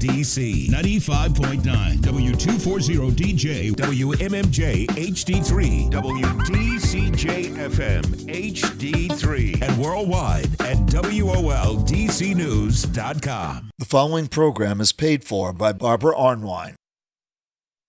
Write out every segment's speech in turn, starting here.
DC 95.9 W240DJ WMMJ HD3 WDCJ FM HD3 and worldwide at WOLDCnews.com. The following program is paid for by Barbara Arnwine.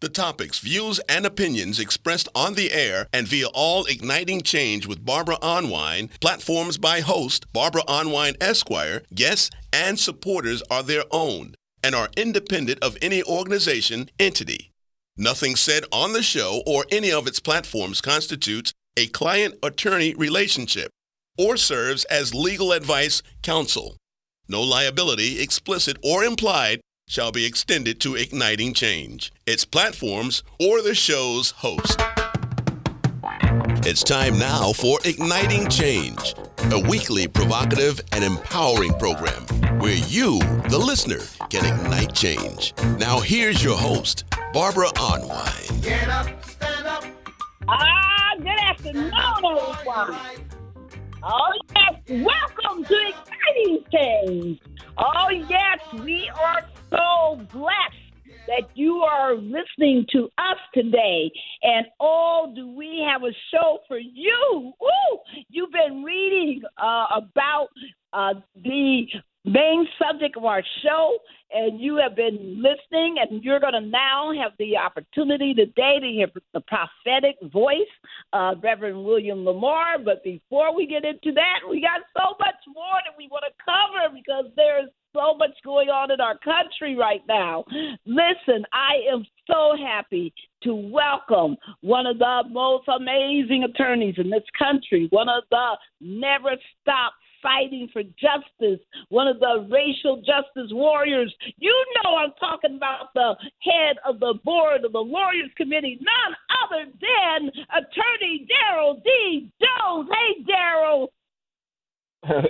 The topics, views, and opinions expressed on the air and via All Igniting Change with Barbara Arnwine, platforms by host Barbara Arnwine Esquire, guests, and supporters are their own and are independent of any organization, entity. Nothing said on the show or any of its platforms constitutes a client-attorney relationship or serves as legal advice counsel. No liability, explicit or implied, shall be extended to Igniting Change, its platforms, or the show's host. It's time now for Igniting Change, a weekly provocative and empowering program where you, the listener, can ignite change. Now here's your host, Barbara Arnwine. Get up, stand up. Good afternoon, everyone. Oh, yes, welcome to Igniting Change. Oh, yes, we are so blessed that you are listening to us today. And oh, do we have a show for you. Ooh, you've been reading about the main subject of our show, and you have been listening, and you're going to now have the opportunity today to hear the prophetic voice of Reverend William Lamar. But before we get into that, we got so much more that we want to cover because there's so much going on in our country right now. Listen, I am so happy to welcome one of the most amazing attorneys in this country, one of the never stop fighting for justice, one of the racial justice warriors. You know I'm talking about the head of the board of the Lawyers Committee, none other than Attorney Daryl D. Jones. Hey, Daryl.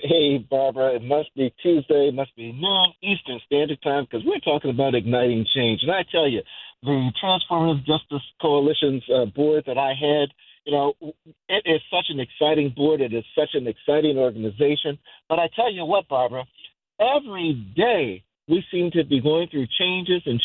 Hey, Barbara, it must be Tuesday, it must be noon Eastern Standard Time, because we're talking about igniting change. And I tell you, the Transformative Justice Coalition's board that I had, you know, it is such an exciting board. It is such an exciting organization. But I tell you what, Barbara, every day we seem to be going through changes, and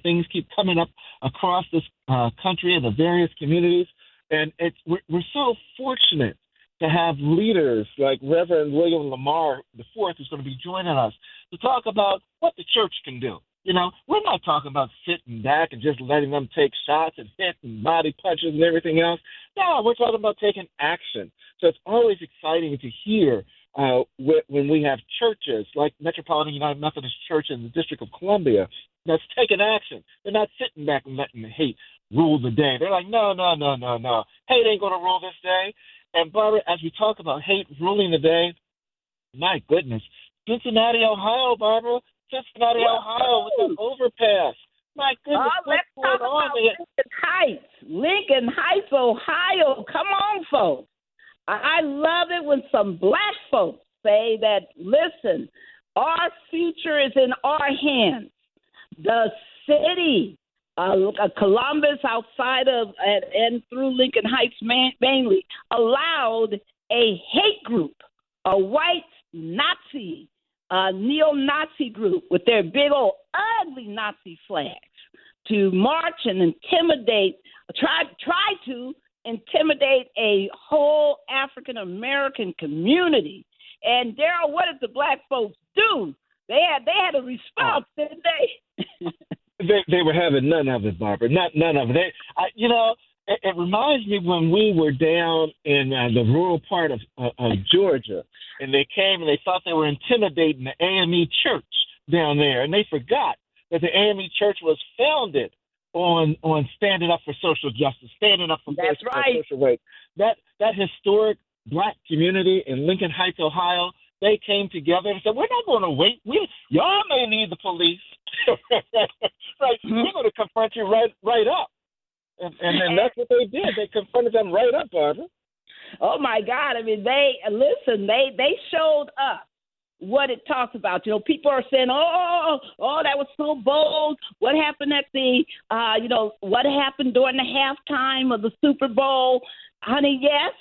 things keep coming up across this country and the various communities. And we're so fortunate to have leaders like Reverend William Lamar IV, who's going to be joining us to talk about what the church can do. You know, we're not talking about sitting back and just letting them take shots and hit and body punches and everything else. No, we're talking about taking action. So it's always exciting to hear when we have churches like Metropolitan United Methodist Church in the District of Columbia that's taking action. They're not sitting back and letting the hate rule the day. They're like, no. Hate ain't going to rule this day. And, Barbara, as we talk about hate ruling the day, my goodness, Cincinnati, Ohio, Barbara, Ohio with an overpass. My goodness, what's going on there? Lincoln Heights, Ohio. Come on, folks. I love it when some black folks say that, listen, our future is in our hands. The city, Columbus outside of and through Lincoln Heights mainly, allowed a hate group, a white Nazi, neo-Nazi group with their big old ugly Nazi flags to march and intimidate, try to intimidate a whole African-American community. And, Daryl, what did the black folks do? They had a response, didn't they? They were having none of it, Barbara. None of it. It reminds me when we were down in the rural part of Georgia, and they came and they thought they were intimidating the AME church down there, and they forgot that the AME church was founded on standing up for social justice, standing up for social rights. That historic black community in Lincoln Heights, Ohio, they came together and said, we're not going to wait. Y'all may need the police. Right? Mm-hmm. We're going to confront you right up. And that's what they did. They confronted them right up, Barbara. Oh, my God. I mean, they showed us what it talks about. You know, people are saying, oh, that was so bold. What happened at what happened during the halftime of the Super Bowl? Honey, yes,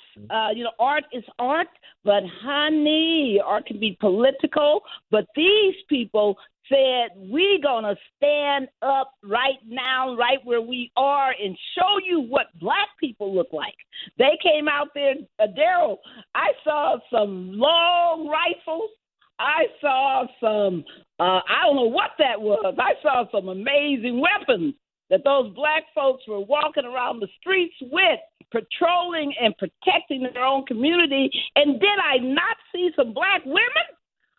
art is art, but honey, art can be political. But these people said, we're going to stand up right now, right where we are, and show you what black people look like. They came out there, Daryl, I saw some long rifles. I saw some, I don't know what that was. I saw some amazing weapons that those black folks were walking around the streets with, patrolling and protecting their own community. And did I not see some black women?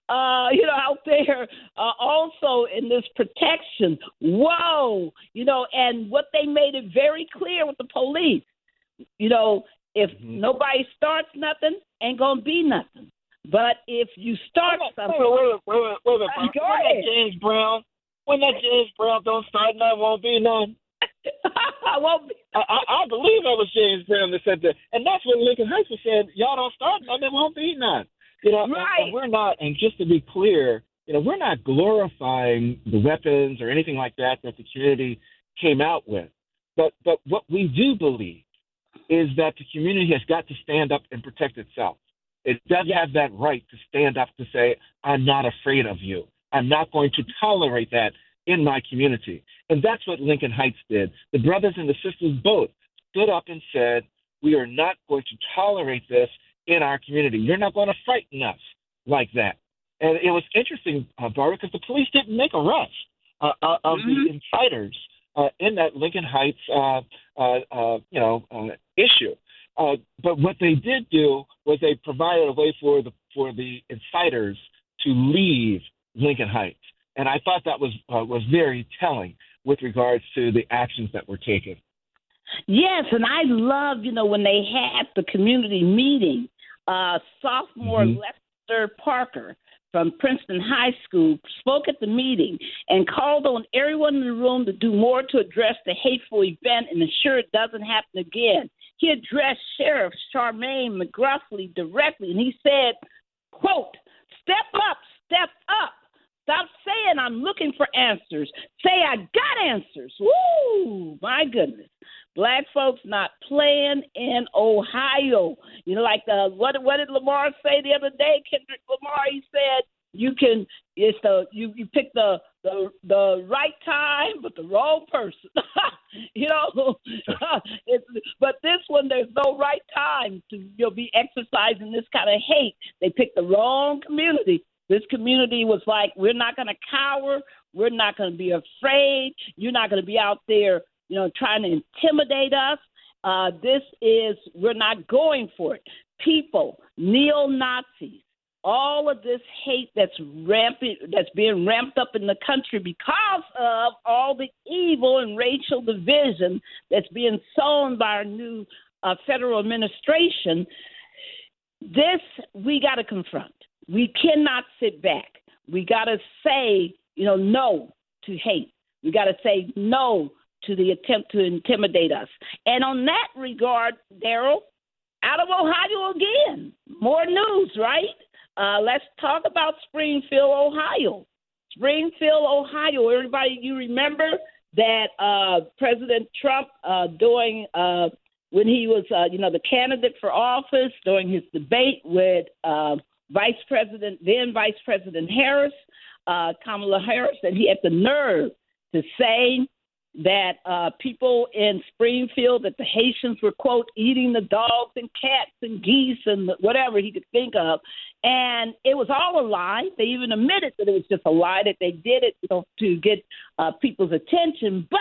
Out there also in this protection. Whoa, and what they made it very clear with the police, if nobody starts nothing, ain't going to be nothing. But if you start something. Wait a minute. Go ahead. When that James Brown don't start none, won't be none. I won't be. I believe that was James Brown that said that. And that's when Lincoln Heights was saying, y'all don't start none, there won't be none. Right. And we're not, and just to be clear, we're not glorifying the weapons or anything like that the community came out with. But what we do believe is that the community has got to stand up and protect itself. It does have that right to stand up to say, I'm not afraid of you. I'm not going to tolerate that in my community. And that's what Lincoln Heights did. The brothers and the sisters both stood up and said, we are not going to tolerate this in our community. You're not going to frighten us like that. And it was interesting, Barbara, because the police didn't make arrests of the inciters in that Lincoln Heights, issue. But what they did do was they provided a way for the inciters to leave Lincoln Heights, and I thought that was very telling with regards to the actions that were taken. Yes, and I love when they had the community meeting. Sophomore Lester Parker from Princeton High School spoke at the meeting and called on everyone in the room to do more to address the hateful event and ensure it doesn't happen again. He addressed Sheriff Charmaine McGruffley directly, and he said, quote, step up, step up. Stop saying I'm looking for answers. Say I got answers. Woo, my goodness. Black folks not playing in Ohio. What did Lamar say the other day? Kendrick Lamar, he said, you pick the right time, but the wrong person. But this one, there's no right time to be exercising this kind of hate. They picked the wrong community. This community was like, we're not going to cower. We're not going to be afraid. You're not going to be out there, trying to intimidate us. We're not going for it. People, neo-Nazis, all of this hate that's being ramped up in the country because of all the evil and racial division that's being sown by our new federal administration, this we got to confront. We cannot sit back. We got to say, no to hate. We got to say no to the attempt to intimidate us. And on that regard, Daryl, out of Ohio again, more news, right? Let's talk about Springfield, Ohio. Springfield, Ohio. Everybody, you remember that President Trump when he was, the candidate for office during his debate with then Vice President Harris, Kamala Harris, that he had the nerve to say that people in Springfield, that the Haitians were, quote, eating the dogs and cats and geese and whatever he could think of. And it was all a lie. They even admitted that it was just a lie, that they did it to get people's attention. But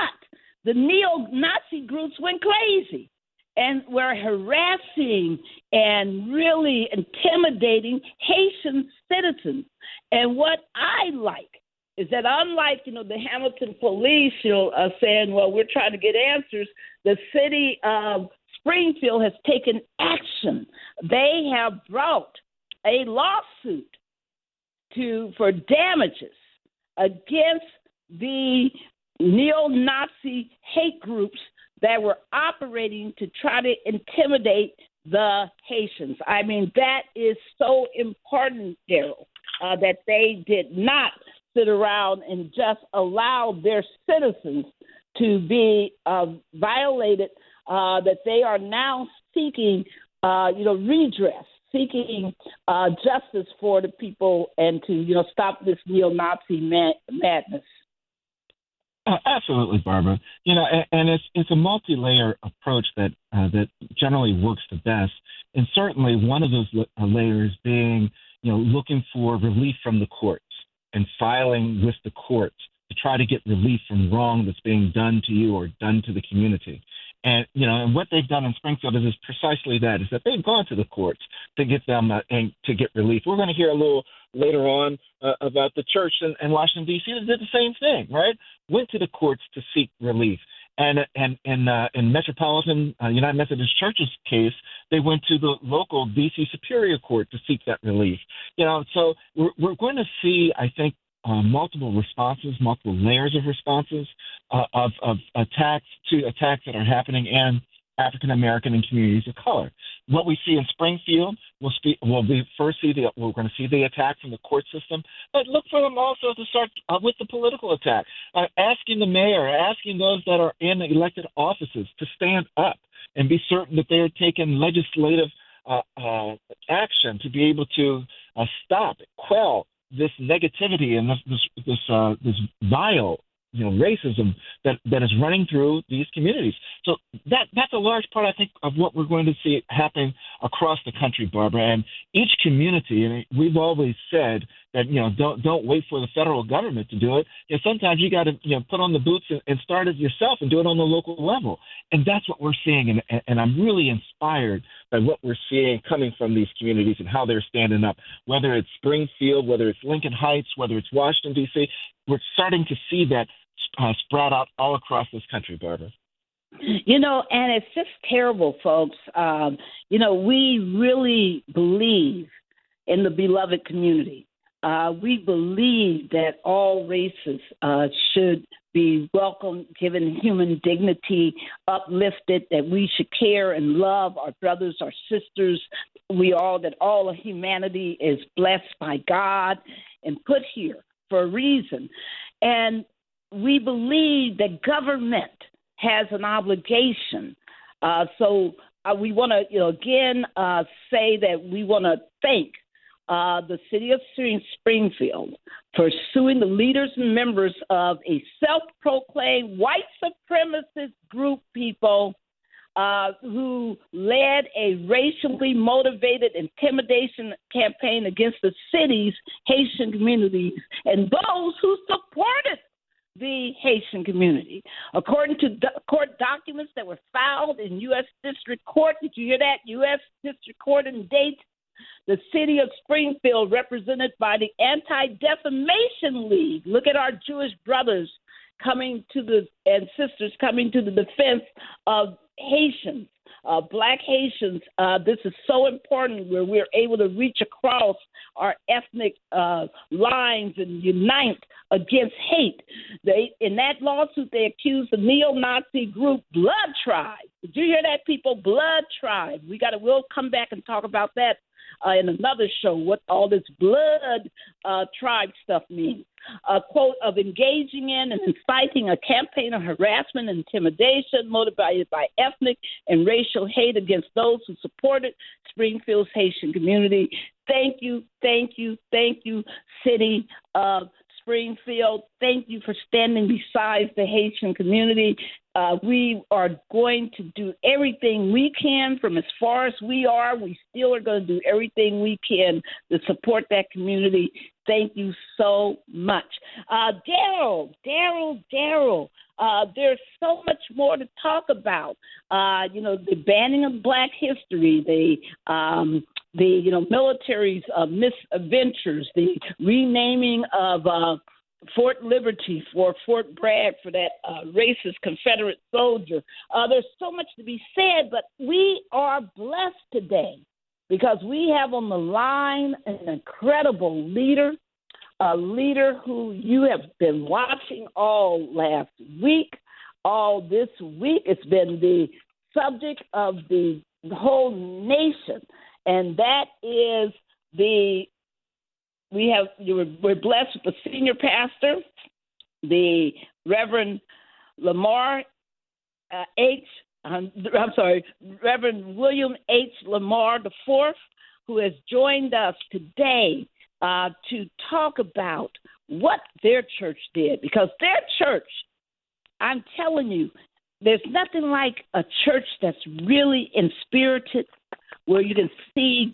the neo-Nazi groups went crazy and were harassing and really intimidating Haitian citizens. And what I like is that unlike, the Hamilton police, saying, well, we're trying to get answers, the city of Springfield has taken action. They have brought a lawsuit for damages against the neo-Nazi hate groups that were operating to try to intimidate the Haitians. I mean, that is so important, Daryl, that they did not sit around and just allow their citizens to be violated, that they are now seeking, redress. seeking justice for the people and to, stop this neo-Nazi madness. Absolutely, Barbara. And it's a multi-layer approach that generally works the best. And certainly one of those layers being, looking for relief from the courts and filing with the courts to try to get relief from wrong that's being done to you or done to the community. And, and what they've done in Springfield is precisely that, is that they've gone to the courts to get them and to get relief. We're going to hear a little later on about the church in Washington, D.C. that did the same thing, right? Went to the courts to seek relief. And in Metropolitan United Methodist Church's case, they went to the local D.C. Superior Court to seek that relief. So we're going to see, I think, multiple responses, multiple layers of responses of attacks that are happening in African American and communities of color. What we see in Springfield, we're going to see the attacks in the court system, but look for them also to start with the political attack, asking the mayor, asking those that are in elected offices to stand up and be certain that they are taking legislative action to be able to quell this negativity and this vile, racism that is running through these communities. So that's a large part, I think, of what we're going to see happening across the country, Barbara. And each community, and we've always said that, don't wait for the federal government to do it. Sometimes you got to, put on the boots and start it yourself and do it on the local level. And that's what we're seeing. And I'm really inspired by what we're seeing coming from these communities and how they're standing up, whether it's Springfield, whether it's Lincoln Heights, whether it's Washington, D.C. We're starting to see that sprout out all across this country, Barbara. And it's just terrible, folks. We really believe in the beloved community. We believe that all races should be welcomed, given human dignity, uplifted, that we should care and love our brothers, our sisters. That all of humanity is blessed by God and put here for a reason. And we believe that government has an obligation. So we want to, again, say that we want to thank the city of Springfield for suing the leaders and members of a self-proclaimed white supremacist group, people, who led a racially motivated intimidation campaign against the city's Haitian communities and those who supported the Haitian community. According to court documents that were filed in U.S. District Court, did you hear that? U.S. District Court in Dayton, the city of Springfield, represented by the Anti-Defamation League. Look at our Jewish brothers and sisters coming to the defense of Haitians, Black Haitians. This is so important, where we're able to reach across our ethnic lines and unite against hate. In that lawsuit, they accused the neo-Nazi group Blood Tribe. Did you hear that, people? Blood Tribe. We'll come back and talk about that in another show, what all this blood tribe stuff means. A quote of engaging in and inciting a campaign of harassment and intimidation motivated by ethnic and racial hate against those who supported Springfield's Haitian community. Thank you, city of Springfield. Thank you for standing beside the Haitian community. We are going to do everything we can from as far as we are. We still are going to do everything we can to support that community. Thank you so much. Daryl, there's so much more to talk about. The banning of Black history, the military's misadventures, the renaming of Fort Liberty for Fort Bragg for that racist Confederate soldier. There's so much to be said, but we are blessed today because we have on the line an incredible leader, a leader who you have been watching all last week, all this week. It's been the subject of the whole nation, and that is we're blessed with the senior pastor, the Reverend Lamar Reverend William H. Lamar IV, who has joined us today to talk about what their church did. Because their church, I'm telling you, there's nothing like a church that's really inspirited, where you can see